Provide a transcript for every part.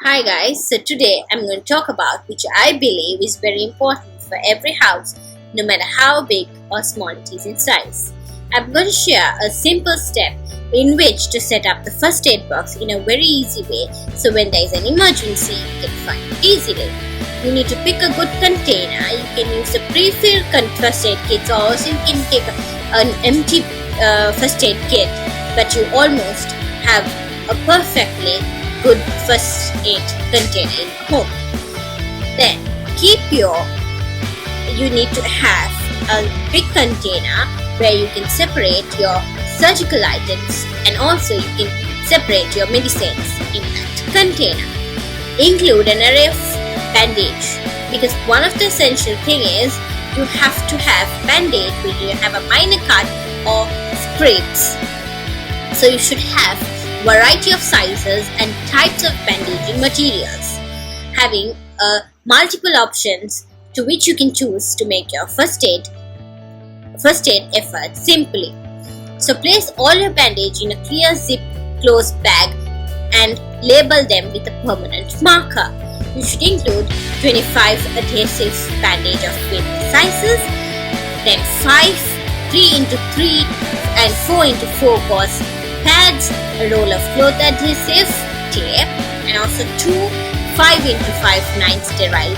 Hi guys, so today I'm going to talk about which I believe is very important for every house, no matter how big or small it is in size. I'm going to share a simple step in which to set up the first aid box in a very easy way, so when there is an emergency you can find it easily. You need to pick a good container. You can use a pre-filled first aid kit, or also you can take an empty first aid kit, but you almost have a perfectly good first aid container in home. Then you need to have a big container where you can separate your surgical items, and also you can separate your medicines in that container. Include an array of bandage, because one of the essential thing is you have to have bandage when you have a minor cut or scrapes. So you should have variety of sizes and types of bandaging materials, having multiple options to which you can choose to make your first aid effort simply. So place all your bandage in a clear zip closed bag and label them with a permanent marker. You should include 25 adhesive bandage of various sizes, then 5 3x3 and 4x4 gauze pads, a roll of cloth adhesive tape, and also 2 5x5 non-sterile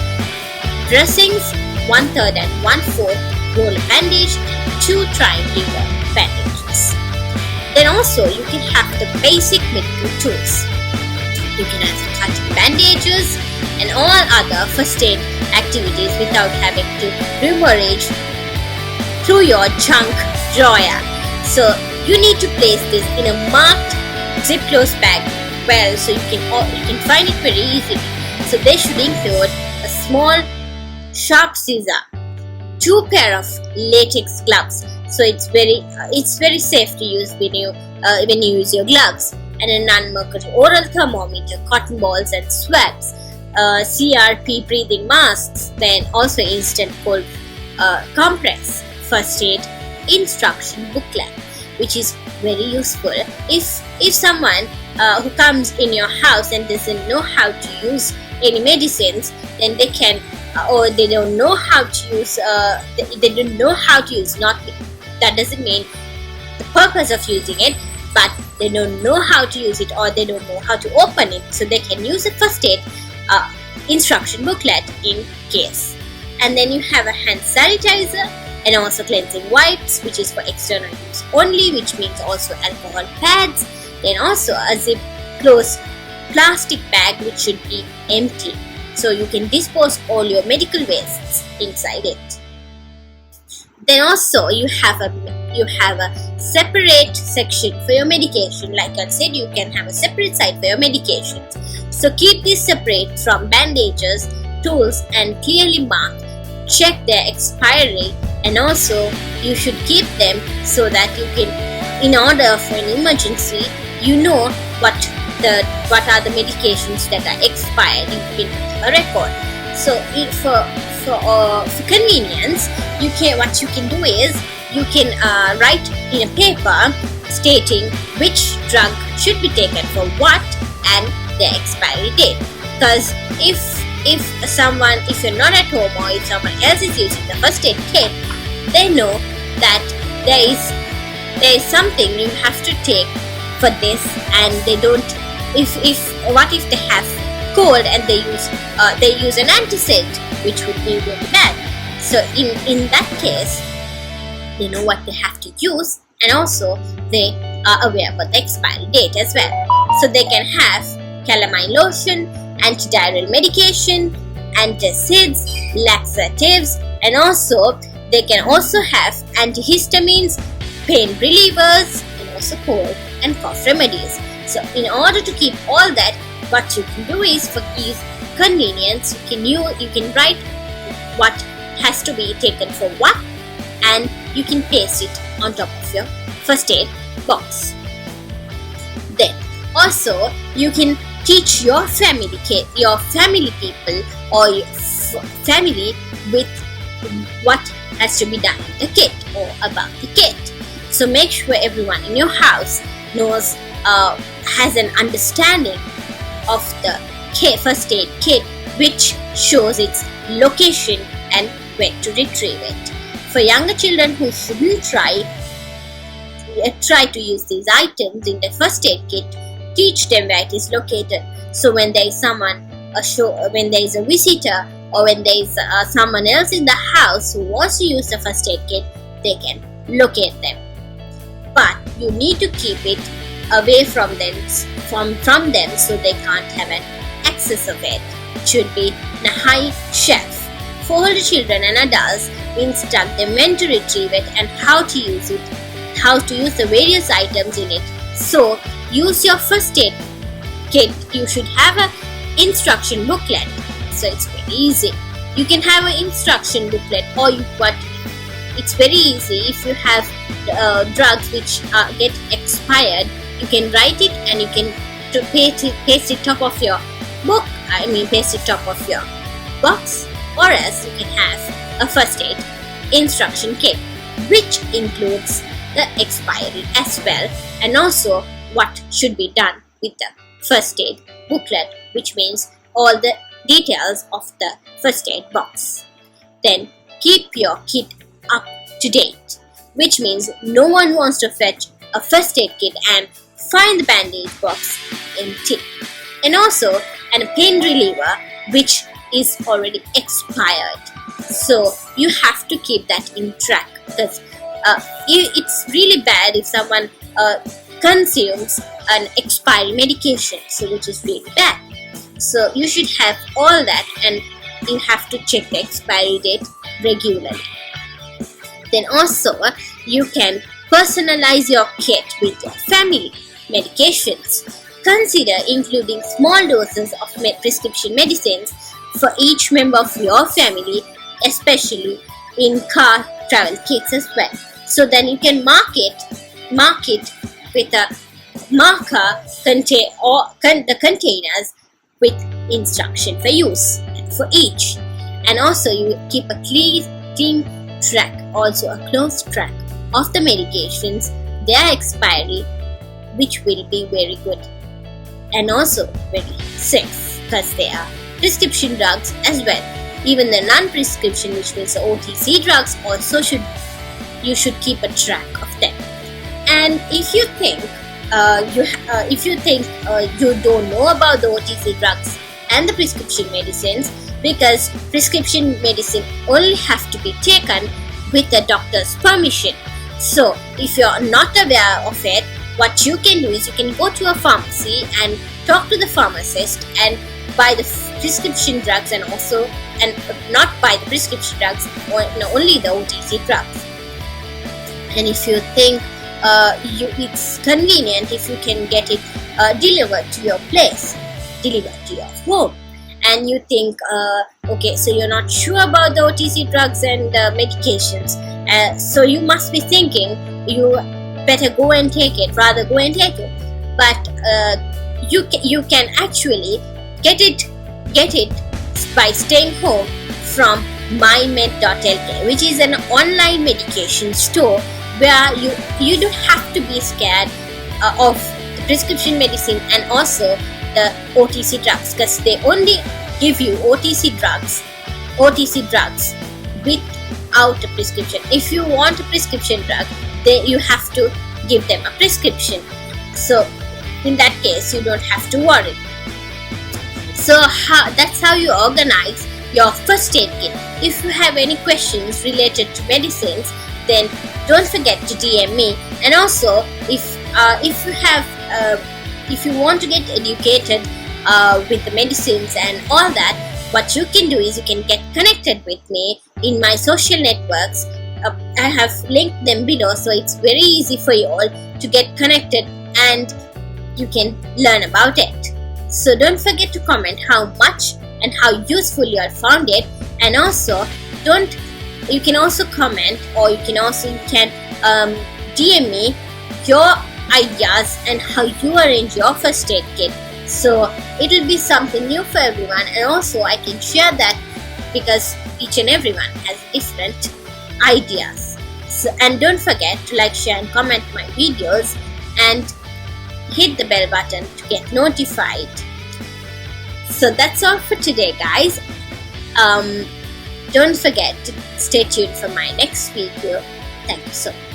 dressings, 1/3 and 1/4 roll of bandage, and 2 triangular bandages. Then also you can have the basic medical tools. You can also cut bandages and all other first aid activities without having to rearrange through your junk drawer. So you need to place this in a marked zip closed bag so you can find it very easily. So they should include a small sharp scissor, 2 pair of latex gloves, so it's very safe to use when you use your gloves, and a non-mercury oral thermometer, cotton balls and swabs, CRP breathing masks, then also instant cold compress, first aid instruction booklet, which is very useful if someone who comes in your house and doesn't know how to use any medicines, then they can or they don't know how to use not that doesn't mean the purpose of using it, but they don't know how to use it, or they don't know how to open it, so they can use a first aid instruction booklet in case. And then you have a hand sanitizer and also cleansing wipes, which is for external use only, which means also alcohol pads. Then also a zip closed plastic bag which should be empty, so you can dispose all your medical wastes inside it. Then also you have a separate section for your medication. Like I said, you can have a separate side for your medications. So keep this separate from bandages, tools, and clearly marked. Check their expiry, and also you should keep them so that you can, in order for an emergency, you know what are the medications that are expired. You can keep a record. So for convenience, what you can do is you can write in a paper stating which drug should be taken for what and the expiry date. Because if you're not at home, or if someone else is using the first aid kit, they know that there is something you have to take for this, and they don't. What if they have cold and they use an antacid, which would be really bad. So in that case, they know what they have to use, and also they are aware about the expiry date as well. So they can have calamine lotion, antidiarrheal medication, antacids, laxatives, and also they can also have antihistamines, pain relievers, and also cold and cough remedies. So in order to keep all that, what you can do is, for ease convenience, you can write what has to be taken for what, and you can paste it on top of your first aid box. Then also you can teach your family people or your family with what has to be done in the kit or about the kit. So make sure everyone in your house has an understanding of the first aid kit which shows its location and where to retrieve it. For younger children who shouldn't try to use these items in the first aid kit, teach them where it is located. So when there is when there is a visitor, or when there is someone else in the house who wants to use the first aid kit, they can locate them. But you need to keep it away from them so they can't have an access of it. It should be in a high shelf. For older children and adults, we instruct them when to retrieve it and how to use it, how to use the various items in it. So use your first aid kit. You should have an instruction booklet, so it's very easy. You can have an instruction booklet, or it's very easy if you have drugs which get expired. You can write it and you can paste it top of your book. Paste it top of your box, or else you can have a first aid instruction kit which includes the expiry as well, and also what should be done with the first aid booklet, which means all the details of the first aid box. Then keep your kit up to date, which means no one wants to fetch a first aid kit and find the bandage box empty. And also a pain reliever which is already expired. So you have to keep that in track, because it's really bad if someone consumes an expiry medication, so which is really bad. So you should have all that, and you have to check the expiry date regularly. Then also you can personalize your kit with your family medications. Consider including small doses of prescription medicines for each member of your family, especially in car travel kits as well. So then you can mark it with a marker, the containers with instruction for use for each. And also you keep a clean track, also a close track of the medications, their expiry, which will be very good and also very safe, because they are prescription drugs as well. Even the non-prescription, which means the OTC drugs, also you should keep a track of them. And if you think you don't know about the OTC drugs and the prescription medicines, because prescription medicine only have to be taken with the doctor's permission. So if you're not aware of it, what you can do is you can go to a pharmacy and talk to the pharmacist and buy the prescription drugs, and not buy the prescription drugs, only the OTC drugs. And if you think it's convenient if you can get it delivered to your place, delivered to your home, and you think okay, so you're not sure about the OTC drugs and medications, so you must be thinking you better go and take it, but you can actually get it by staying home from mymed.lk, which is an online medication store where you don't have to be scared of the prescription medicine and also the OTC drugs, because they only give you OTC drugs without a prescription. If you want a prescription drug, then you have to give them a prescription. So in that case, you don't have to worry. So that's how you organize your first aid kit. If you have any questions related to medicines, then don't forget to DM me. And also, if you want to get educated with the medicines and all that, what you can do is you can get connected with me in my social networks. I have linked them below, so it's very easy for you all to get connected and you can learn about it. So don't forget to comment how much and how useful you have found it, and also you can also comment, or you can DM me your ideas and how you arrange your first aid kit. So it will be something new for everyone, and also I can share that because each and everyone has different ideas. So, and don't forget to like, share and comment my videos and hit the bell button to get notified So that's all for today, guys. Don't forget to stay tuned for my next video. Thank you so much.